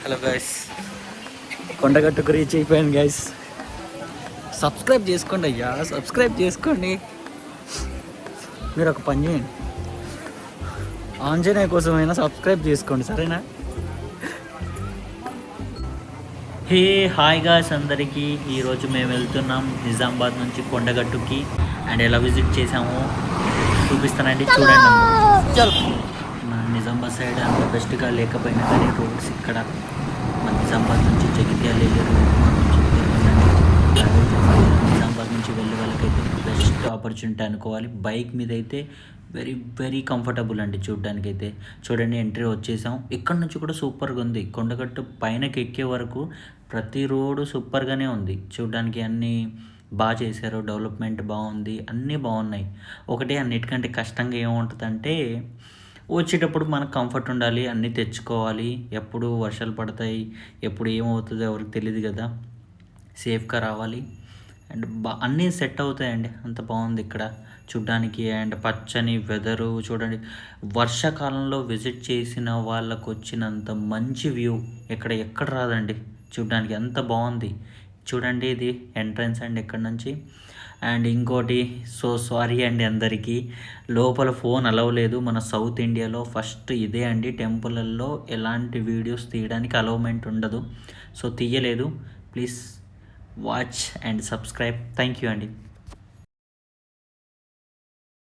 Hello guys, కొండగట్టుకు reach అయిపోయాను guys. Subscribe చేసుకోండి అయ్యా, సబ్స్క్రైబ్ చేసుకోండి. మీరు ఒక పని చేయండి, ఆంజనేయ కోసమైనా సబ్స్క్రైబ్ చేసుకోండి, సరేనా? హే హాయ్ గాయ్స్ అందరికీ. ఈరోజు మేము వెళ్తున్నాం నిజామాబాద్ నుంచి కొండగట్టుకి. అండ్ ఎలా విజిట్ చేసామో చూపిస్తానండి, చూడండి. మన నిజామాబాద్ సైడ్ అంత బెస్ట్గా లేకపోయినా కానీ రోడ్స్ ఇక్కడ మన నిజామాబాద్ నుంచి జగిత్యాల వెళ్ళే రోడ్ నిజామాబాద్ నుంచి వెళ్ళే వాళ్ళకైతే బెస్ట్ ఆపర్చునిటీ అనుకోవాలి. బైక్ మీద అయితే వెరీ వెరీ కంఫర్టబుల్ అండి. చూడడానికైతే చూడండి, ఎంట్రీ వచ్చేసాం. ఇక్కడ నుంచి కూడా సూపర్గా ఉంది. కొండగట్టు పైనకి ఎక్కే వరకు ప్రతి రోడ్డు సూపర్గానే ఉంది. చూడడానికి అన్నీ బాగా చేశారు, డెవలప్మెంట్ బాగుంది, అన్నీ బాగున్నాయి. ఒకటి అన్నిటికంటే కష్టంగా ఏముంటుందంటే వచ్చేటప్పుడు మనకు కంఫర్ట్ ఉండాలి, అన్నీ తెచ్చుకోవాలి. ఎప్పుడు వర్షాలు పడతాయి, ఎప్పుడు ఏమవుతుందో ఎవరికి తెలియదు కదా. సేఫ్గా రావాలి అండ్ అన్నీ సెట్ అవుతాయండి. అంత బాగుంది ఇక్కడ చూడ్డానికి. అండ్ పచ్చని వెదరు చూడండి. వర్షాకాలంలో విజిట్ చేసిన వాళ్ళకు వచ్చినంత మంచి వ్యూ ఎక్కడ రాదండి. చూడ్డానికి అంత బాగుంది. చూడండి, ఇది ఎంట్రన్స్ అండి ఇక్కడ నుంచి. అండ్ ఇంకోటి, సో సారీ అండి అందరికీ, లోపల ఫోన్ అలవ్ లేదు. మన సౌత్ ఇండియాలో ఫస్ట్ ఇదే అండి. టెంపుల్లో ఎలాంటి వీడియోస్ తీయడానికి అలౌమెంట్ ఉండదు. సో తీయలేదు. Please watch and subscribe. Thank you అండి.